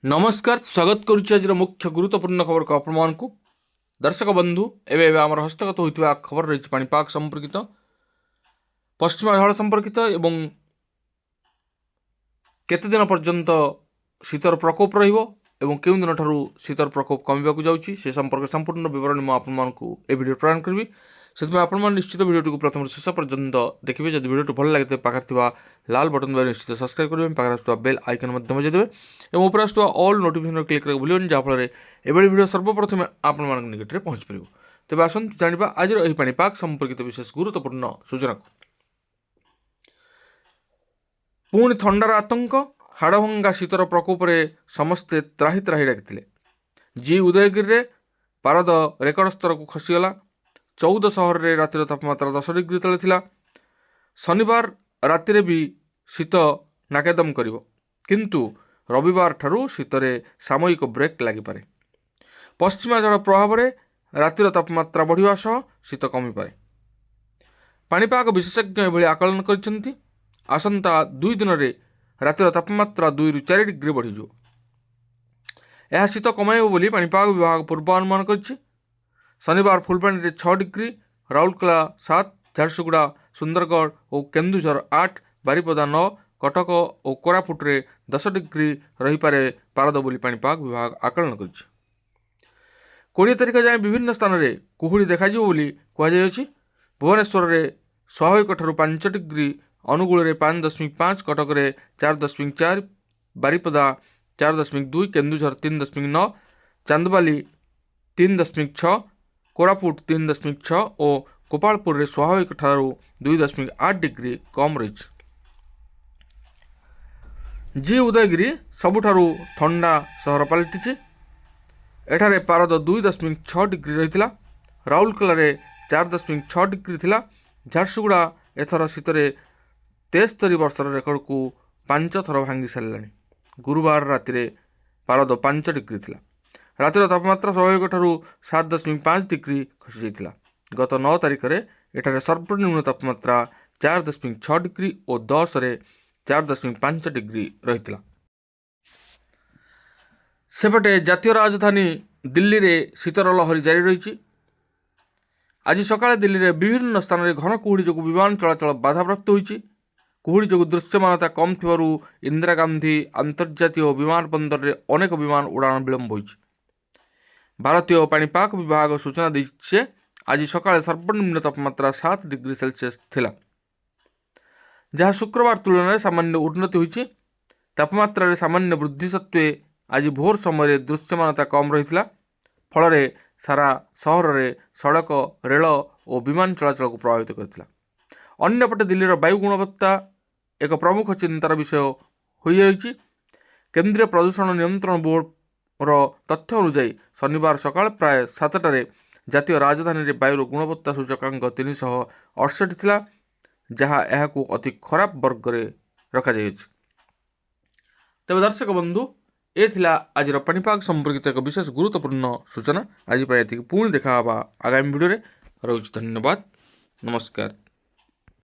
नमस्कार स्वागत करुच्ची आज मुख्य गुरुत्वपूर्ण खबर को आपण दर्शक बंधु एवं आम हस्तगत होता खबर रही पाणीपाग संपर्कित पश्चिमा झाड़ संपर्कित एवं केते दिन पर्यंत शीतर प्रकोप रहिबो एवं केउं दिन ठारू शीतर प्रकोप कमिबाकू जाउछि से संपर्क संपूर्ण विवरण मु आपनमानकू ए वीडियो प्रदान करबी से आपण निश्चित वीडियो को प्रथम शेष पर्यंत देखिए जब वीडियो भल लगे पाखे थी लाल बटन द्वारा निश्चित सब्सक्राइब करेंगे पाखे आसुवा बेल आइकन बजाइदेवे और ऊपर आसुवा ऑल नोटिफिकेशन क्लिक करके भूलें जहाँफल एभली वीडियो सर्वप्रथम आपण मान निकट में पहुँच पार तेज आसत जाना आज पाणीपाग संपर्कित विशेष गुरुत्वपूर्ण सूचना पुणी थंडार आतंक हाड़भंगा शीतर प्रकोप समस्ते त्राही त्राही डाकिले जी उदयगिरी में पारद रेकर्ड स्तर को खसीगला 14 सहर में रातिर तापमात्रा 10 डिग्री तले थिला। शनिवार रातिर भी शीत नाकेदम करिवो किंतु रविवार ठारू शीतरे सामयिक ब्रेक लागिपारे। पश्चिमा झाड़ प्रभाव में रातिर तापमात्रा बढ़िवा सह शीत कमिपारे। पाणीपाग विशेषज्ञ एभली आकलन करिसेंती आसंता 2 दिन में रातिर तापमात्रा 2 ରୁ 4 डिग्री बढ़ीजो। यह शीत कमाइब बोली पाणीपाग विभाग पूर्वानुमान करिछि। शनिवार फुलबाणी में 6 डिग्री, राउरकेला 7, झारसुगुड़ा, सुंदरगढ़ और केन्दुझर 8, बारिपदा 9, कटक और कोरापुट में 10 डिग्री रहीपे पारद बोली पाणीपाग विभाग आकलन करिछि। 20 तारिख जाए विभिन्न स्थान में कुहुड़ी देखाजिब बोली कहुछि। भुवनेश्वर में स्वाभाविक ठारू 5 डिग्री, अनुगुल में 5.5, कटक में 4.4, बारिपदा 4.2, केन्दुझर 3.9, चांदबाली 3.6, कोरापुट 3.6 और गोपालपुर में स्वाभाविक ठारू 2.8 डिग्री कम रही। जी उदयगिरी सबुठारू ठंडा सहर पलटि एठारे पारद 2.6 डिग्री रही। राउरकेला में 4.6 डिग्री थिला। झारसुगुड़ा एथर शीतरे 73 वर्षर रेकर्ड को 5 थर भांगी सारे। गुरुवार राति पारद 5 डिग्री थिला। रातिर तापमात्रा स्वाभाविक ठारू 7.5 डिग्री खसी जाइथिला। गत 9 तारिख में एठारे सर्वनिम्न तापमात्रा 4.6 डिग्री और 10 रे 4.5 डिग्री रही। सेपटे जातीय राजधानी दिल्ली में शीतर लहरी जारी रही। आज सकाଳେ दिल्ली में विभिन्न स्थान में घन कुहुड़ी जो विमान चलाचल बाधाप्राप्त होती। कुहुड़ी जो दृश्यमानता कम थी इंदिरा गांधी अंतर्जातीय विमान बंदर में अनेक विमान उड़ान विलंब होती। भारतीय पाणीपाग विभाग सूचना दी आज सकाळे सर्वनिम्न तापमात्रा 7 डिग्री सेल्सियस थिला, जहाँ शुक्रवार तुलन में सामान्य उन्नति होती। तापमात्रा सामान्य वृद्धि सत्वे आज भोर समय दृश्यमानता कम रही फल सारा सहर में सड़क, रेल और विमान चलाचल को प्रभावित करथिला। अन्यपटे दिल्लीर वायु गुणवत्ता एक प्रमुख चिंतार विषय हो रही। केंद्रीय प्रदूषण नियंत्रण बोर्ड तथ्य अनुଯାयी शनिवार सकाळ प्राय 7टारे जातीय राजधानी में वायुर गुणवत्ता सूचकांक 368 थिला, जहाँ यह अति खराब वर्ग में रखा जाइछि। तेज दर्शक बंधु ये थिला आज पाणीपाग संपर्कित एक विशेष गुरुत्वपूर्ण सूचना। आज पुणी देखा आगामी वीडियो रे। रोज धन्यवाद, नमस्कार।